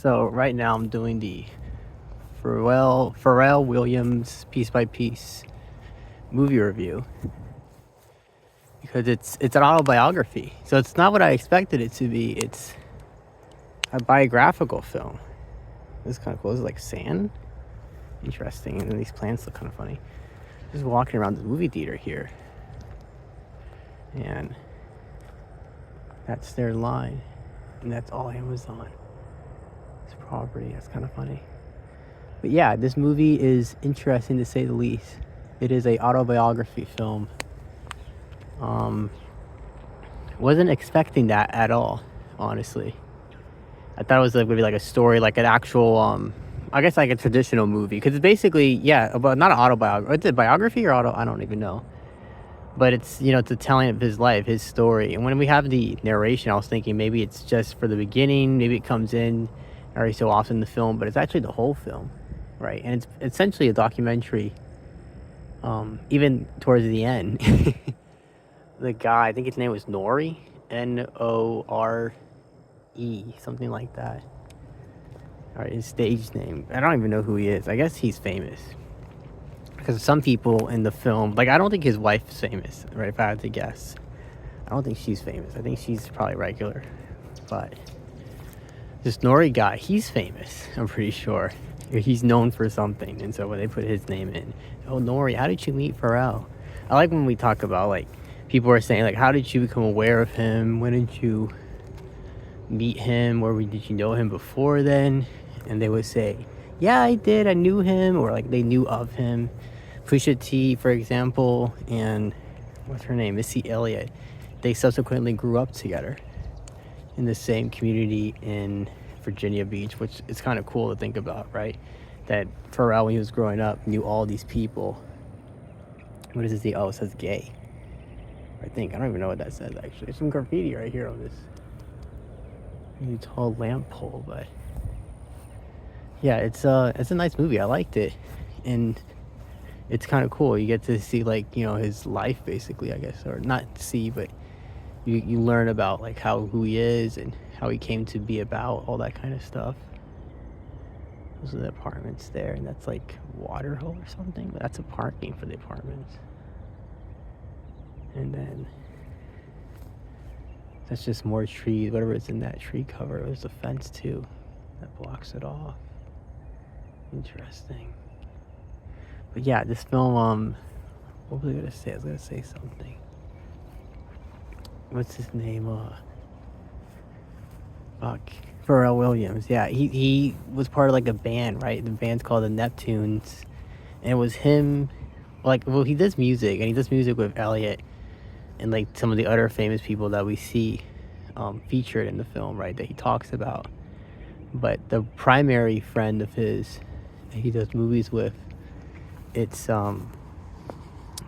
So right now I'm doing the Pharrell Williams piece by piece movie review because it's an autobiography. So it's not what I expected it to be. It's a biographical film. This is kind of cool. This is like sand. Interesting. And then these plants look kind of funny. Just walking around the movie theater here. And that's their line. And that's all Amazon. This property. That's kind of funny. But yeah, this movie is interesting to say the least. It is a autobiography film. Wasn't expecting that at all, honestly. I thought it was like, would be like a story, like an actual, I guess like a traditional movie. Because it's basically, yeah, about not an autobiography. Is it biography or auto? I don't even know. But it's, it's a telling of his life, his story. And when we have the narration, I was thinking maybe it's just for the beginning. Maybe it comes in every so often in the film. But it's actually the whole film, right? And it's essentially a documentary, even towards the end. The guy, I think his name was Nori, Nore, something like that. All right, his stage name. I don't even know who he is. I guess he's famous. Because some people in the film, like I don't think his wife's famous, right? If I had to guess. I don't think she's famous. I think she's probably regular. But this Nori guy, he's famous, I'm pretty sure. He's known for something. And so when they put his name in, oh, Nori, how did you meet Pharrell? I like when we talk about, like, people are saying, like, how did you become aware of him? When did you meet him? Or did you know him before then? And they would say, yeah, I did. I knew him. Or, like, they knew of him. Pusha T, for example, and what's her name? Missy Elliott. They subsequently grew up together in the same community in Virginia Beach, which is kind of cool to think about, right? That Pharrell, when he was growing up, knew all these people. What does it say? Oh, it says gay. I think. I don't even know what that says, actually. There's some graffiti right here on this really tall lamp pole, but yeah, it's a nice movie. I liked it. And it's kind of cool. You get to see, like, his life, basically, I guess. Or not see, but you learn about, like, who he is and how he came to be about, all that kind of stuff. Those are the apartments there, and that's, like, water hole or something. But that's a parking for the apartments. And then that's just more trees. Whatever is in that tree cover. There's a fence, too, that blocks it off. Interesting. But yeah, this film, what was I gonna say? I was gonna say something. What's his name? Pharrell Williams. Yeah, he was part of, like, a band, right? The band's called the Neptunes. And it was him, he does music, and he does music with Elliot and, like, some of the other famous people that we see featured in the film, right, that he talks about. But the primary friend of his that he does movies with, it's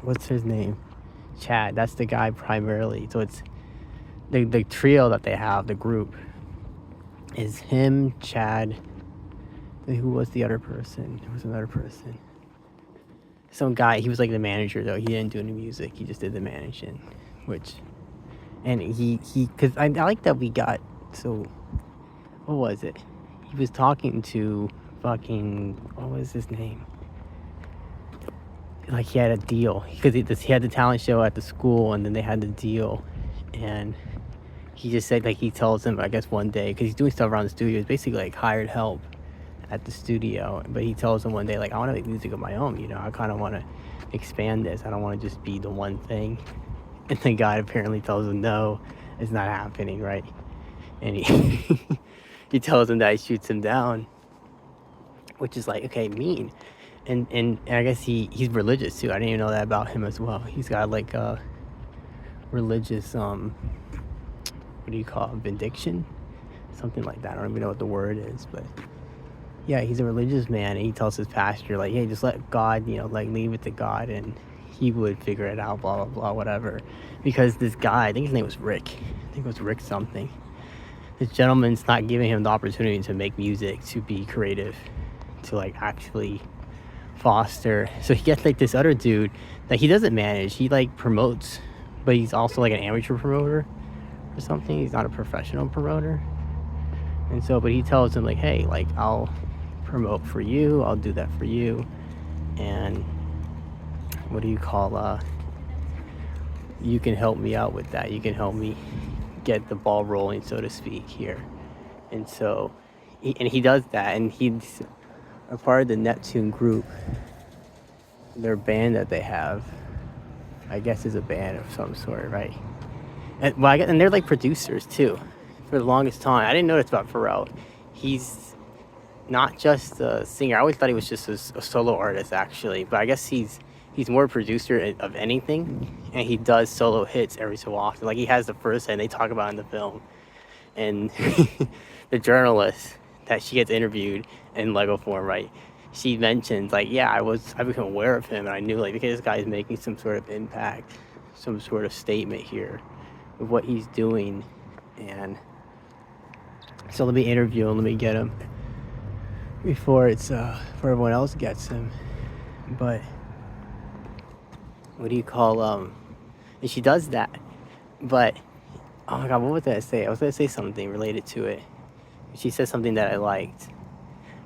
what's his name? Chad. That's the guy primarily. So it's the trio that they have, the group, is him, Chad. Who was the other person? There was another person. Some guy. He was like the manager, though. He didn't do any music. He just did the managing, and he because I like that we got. So what was it? He was talking to what was his name? Like, he had a deal because he had the talent show at the school, and then they had the deal, and he just said, like, he tells him, I guess one day, because he's doing stuff around the studio, it's basically like hired help at the studio, but he tells him one day, like, I want to make music of my own, I kind of want to expand this. I don't want to just be the one thing. And the guy apparently tells him, no, it's not happening, right? And he tells him that, he shoots him down, which is like, okay, mean. And I guess he's religious too. I didn't even know that about him as well. He's got, like, a religious, what do you call it, benediction? Something like that. I don't even know what the word is, but yeah, he's a religious man, and he tells his pastor, like, hey, just let God, like, leave it to God, and he would figure it out, blah, blah, blah, whatever. Because this guy, I think his name was Rick. I think it was Rick something. This gentleman's not giving him the opportunity to make music, to be creative, to, like, actually foster. So he gets, like, this other dude that he doesn't manage. He, like, promotes, but he's also, like, an amateur promoter or something. He's not a professional promoter. And so, but he tells him like, hey, like I'll promote for you, I'll do that for you, and what do you call you can help me out with that. You can help me get the ball rolling, so to speak, here. And so, he does that, and he's a part of the Neptune group. Their band that they have, I guess, is a band of some sort, right? And well, and they're like producers too. For the longest time, I didn't know this about Pharrell. He's not just a singer. I always thought he was just a solo artist, actually. But I guess he's more a producer of anything, and he does solo hits every so often. Like he has the first, and they talk about it in the film, and the journalist that she gets interviewed in Lego form, right? She mentions like, yeah, I became aware of him, and I knew like, okay, this guy is making some sort of impact, some sort of statement here of what he's doing, and so let me interview him, let me get him before before everyone else gets him. But what do you call and she does that, but oh my god, what was I say? I was gonna say something related to it. She said something that I liked.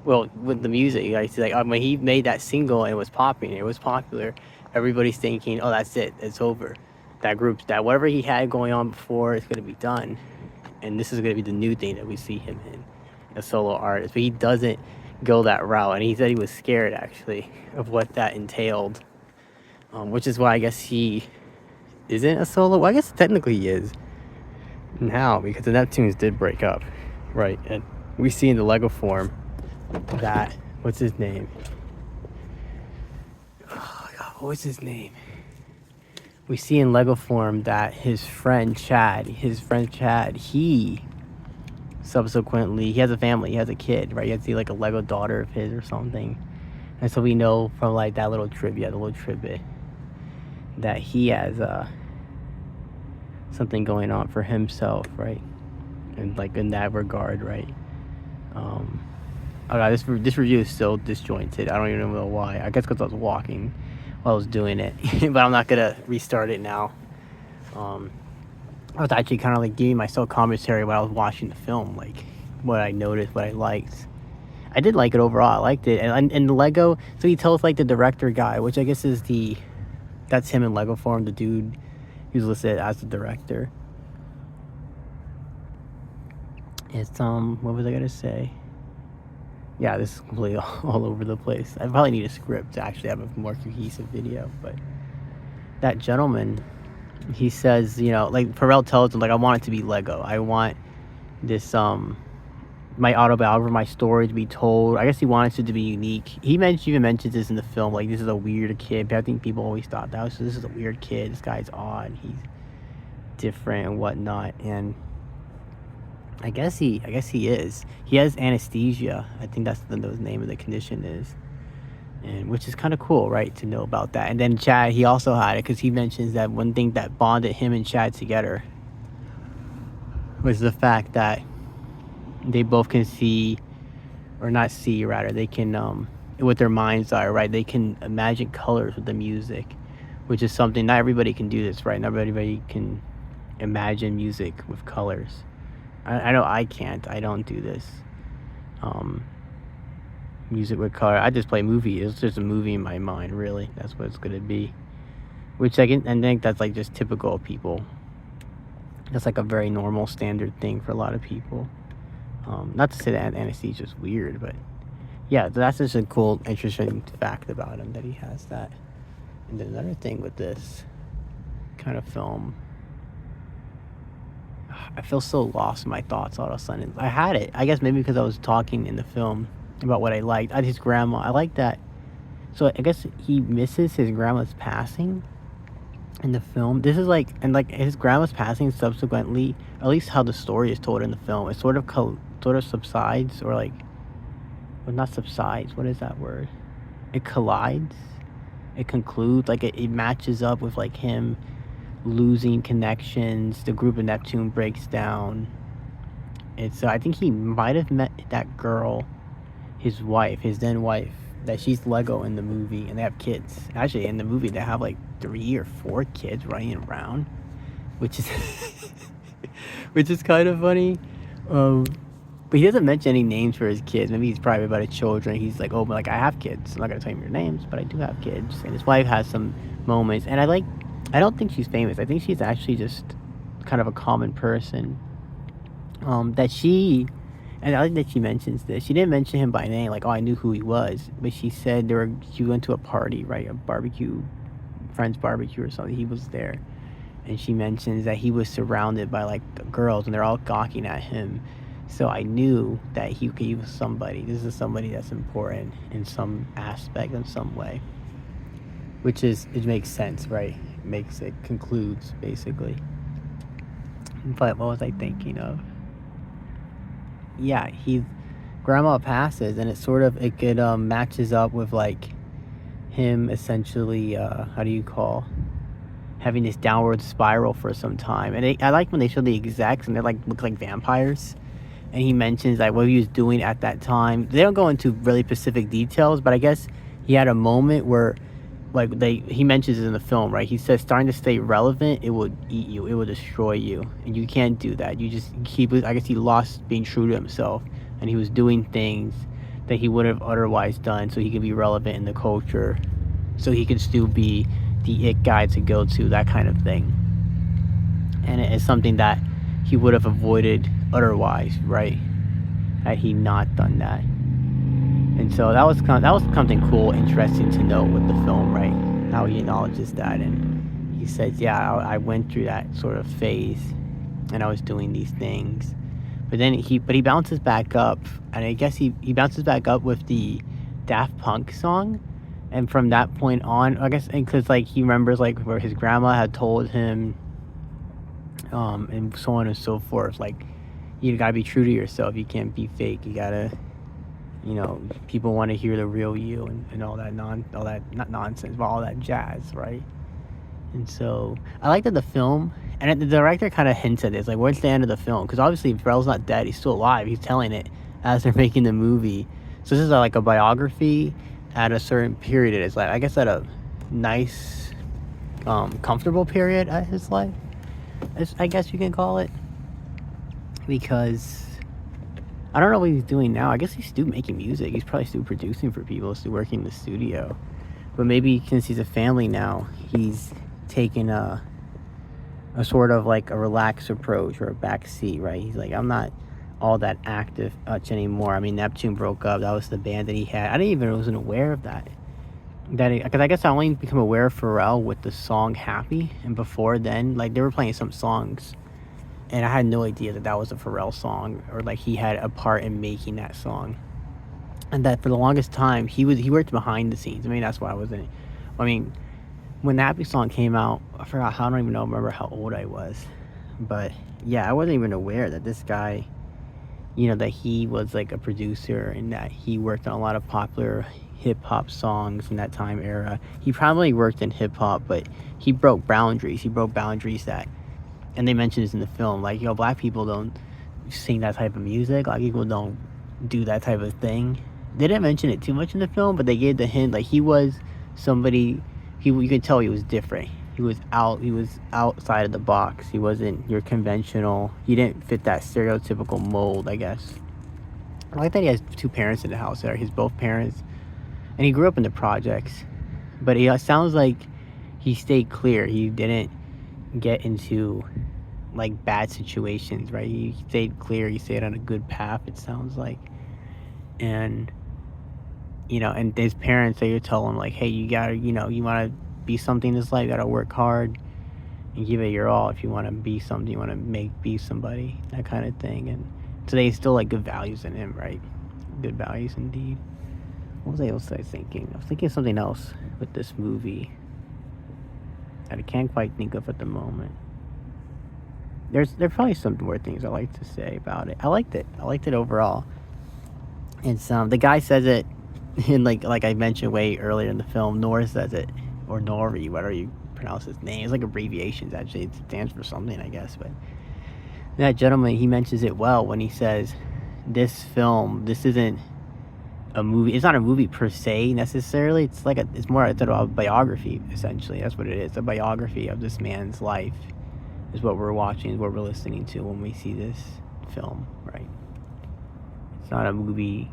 Well, with the music, like, when he made that single and it was popping, it was popular, everybody's thinking, oh, that's it, it's over. That group, that whatever he had going on before is gonna be done, and this is gonna be the new thing that we see him in, a solo artist. But he doesn't go that route, and he said he was scared actually of what that entailed, which is why I guess he isn't a solo. Well, I guess technically he is now, because the Neptunes did break up, right? And we see in the Lego form that, what's his name? Oh god, what was his name? We see in Lego form that his friend Chad, he subsequently, he has a family, he has a kid, right? He has like a Lego daughter of his or something. And so we know from like that little trivia, the little tidbit, that he has something going on for himself, right? And like in that regard, right? Oh god, this review is still disjointed. I don't even know why. I guess because I was walking while I was doing it. But I'm not gonna restart it now. I was actually kind of like giving myself commentary while I was watching the film, like what I noticed, what I liked. I did like it overall. I liked it, and the Lego. So he tells like the director guy, which I guess is that's him in Lego form, the dude who's listed as the director. It's what was I gonna say? Yeah, this is completely all over the place. I probably need a script to actually have a more cohesive video. But that gentleman, he says, you know, like Pharrell tells him, like, I want it to be Lego. I want this my autobiography, my story to be told. I guess he wants it to be unique. He even mentions this in the film, like, this is a weird kid. I think people always thought that was, this is a weird kid. This guy's odd. He's different and whatnot. And I guess he is. He has anesthesia. I think that's the name of the condition is, and which is kind of cool, right, to know about that. And then Chad, he also had it because he mentions that one thing that bonded him and Chad together was the fact that they both can see, or not see, rather, they can with their mind's eye, right? They can imagine colors with the music, which is something not everybody can do this, right? Not everybody can imagine music with colors. I know I can't. I don't do this. Music with color. I just play movie. It's just a movie in my mind, really. That's what it's gonna be. Which I think that's like just typical of people. That's like a very normal, standard thing for a lot of people. Not to say that anesthesia is weird, but yeah, that's just a cool, interesting fact about him, that he has that. And then another thing with this kind of film, I feel so lost in my thoughts all of a sudden. I had it, I guess maybe because I was talking in the film about what I liked. His grandma, I like that. So I guess he misses his grandma's passing in the film. This is like, and like his grandma's passing subsequently, at least how the story is told in the film, it sort of subsides, or like, well, not subsides, what is that word? It collides, it concludes, like it matches up with like him losing connections. The group of Neptune breaks down. It's I think he might have met that girl, his wife, his then wife, that she's Lego in the movie, and they have kids. Actually, in the movie they have like 3 or 4 kids running around, which is which is kind of funny. But he doesn't mention any names for his kids. Maybe he's private about his children. He's like, oh, but like I have kids. I'm not gonna tell you your names, but I do have kids. And his wife has some moments. And I don't think she's famous. I think she's actually just kind of a common person. And I like that she mentions this. She didn't mention him by name, like, oh, I knew who he was. But she said she went to a party, right? A barbecue, friend's barbecue or something. He was there. And she mentions that he was surrounded by like girls and they're all gawking at him. So I knew that he was somebody. This is somebody that's important in some aspect, in some way. It makes sense, right? It concludes, basically. But what was I thinking of? Yeah, grandma passes, and it could matches up with like him essentially, how do you call, having this downward spiral for some time. And I like when they show the execs and they like look like vampires. And he mentions like what he was doing at that time. They don't go into really specific details, but I guess he had a moment where he mentions it in the film, right? He says starting to stay relevant, it would eat you, it would destroy you, and you can't do that. You just I guess he lost being true to himself, and he was doing things that he would have otherwise done so he could be relevant in the culture, so he could still be the it guy to go to, that kind of thing. And it is something that he would have avoided otherwise, right? Had he not done that. And so that was something cool, interesting to know with the film, right? How he acknowledges that, and he says, "Yeah, I went through that sort of phase, and I was doing these things." But then he bounces back up, and I guess he bounces back up with the Daft Punk song, and from that point on, I guess, because like he remembers like where his grandma had told him, and so on and so forth. Like, you gotta be true to yourself. You can't be fake. You gotta. People want to hear the real you and all that not nonsense, but all that jazz, right? And so I like that the film, and the director kind of hints at this, like, where's the end of the film? Because obviously Pharrell's not dead, he's still alive, he's telling it as they're making the movie. So this is like a biography at a certain period in his life. I guess at a nice, comfortable period of his life, I guess you can call it. Because I don't know what he's doing now. I guess he's still making music. He's probably still producing for people, still working in the studio. But maybe since he's a family now, he's taken a sort of like a relaxed approach or a back seat, right? He's like, I'm not all that active much anymore. I mean, Neptune broke up. That was the band that he had. Wasn't aware of that. Because I guess I only become aware of Pharrell with the song Happy. And before then, like, they were playing some songs. And I had no idea that was a Pharrell song, or like he had a part in making that song. And that for the longest time, he worked behind the scenes. I mean, that's why I wasn't. I mean, when the Happy song came out, I don't even remember how old I was. But yeah, I wasn't even aware that this guy, that he was like a producer and that he worked on a lot of popular hip hop songs in that time era. He probably worked in hip hop, but he broke boundaries. He broke boundaries and they mentioned this in the film, like, black people don't sing that type of music, like, people don't do that type of thing. They didn't mention it too much in the film, but they gave the hint, like, he was somebody, you could tell he was different. He was outside of the box. He wasn't your conventional, he didn't fit that stereotypical mold, I guess. I like that he has two parents in the house there, his both parents, and he grew up in the projects, but he sounds like he stayed clear. He didn't get into like bad situations, right? He stayed clear, he stayed on a good path, it sounds like. And and his parents, they would tell him like, hey, you gotta, you want to be something in this life, you gotta work hard and give it your all. If you want to be something, you want to be somebody, that kind of thing. And so they still like good values in him, right? Good values indeed. What was I thinking? I was thinking of something else with this movie that I can't quite think of at the moment. There are probably some more things I like to say about it. I liked it overall. It's the guy says it in like I mentioned way earlier in the film. Nor says it, or Nori, whatever you pronounce his name. It's like abbreviations, actually. It stands for something, I guess. But that gentleman, he mentions it well when he says, this isn't a movie. It's not a movie per se necessarily. It's more a biography, essentially. That's what it is. A biography of this man's life is what we're watching, is what we're listening to when we see this film, right? not a movie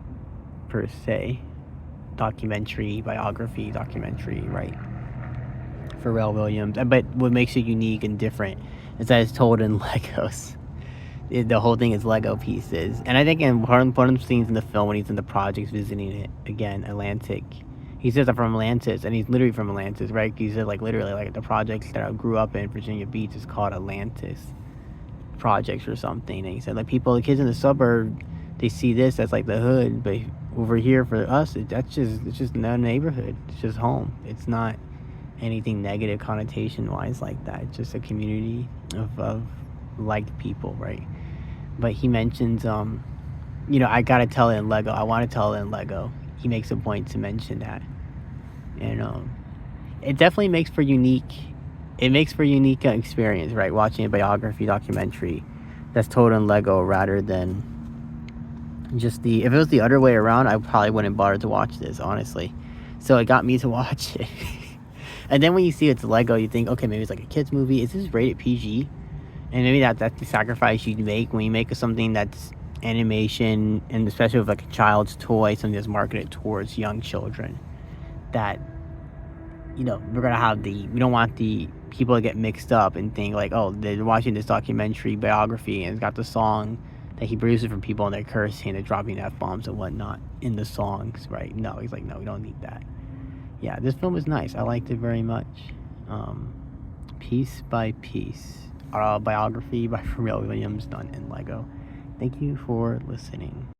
per se. Documentary, biography, documentary, right? Pharrell Williams. But what makes it unique and different is that it's told in Legos. The whole thing is Lego pieces. And I think in one of the scenes in the film when he's in the projects visiting it again, Atlantic, he says I'm from Atlantis, and he's literally from Atlantis, right? He said like literally like the projects that I grew up in, Virginia Beach, is called Atlantis projects or something. And he said like the kids in the suburb, they see this as like the hood, but over here for us, it's just not a neighborhood. It's just home. It's not anything negative connotation wise like that. It's just a community of like people, right? But he mentions I gotta tell it in Lego. I want to tell it in Lego. He makes a point to mention that, and it definitely makes for unique. It makes for unique experience, right? Watching a biography documentary that's told in Lego rather than just the. If it was the other way around, I probably wouldn't bother to watch this, honestly. So it got me to watch it. And then when you see it's Lego, you think, okay, maybe it's like a kids movie. Is this rated PG? And maybe that's the sacrifice you make when you make something that's animation, and especially with like a child's toy, something that's marketed towards young children. That we're gonna have we don't want the people to get mixed up and think like, oh, they're watching this documentary biography and it's got the song that he produces for people and they're cursing and dropping F-bombs and whatnot in the songs, right? No, he's like, no, we don't need that. Yeah, this film was nice. I liked it very much. Piece by Piece. Biography by Pharrell Williams, done in Lego. Thank you for listening.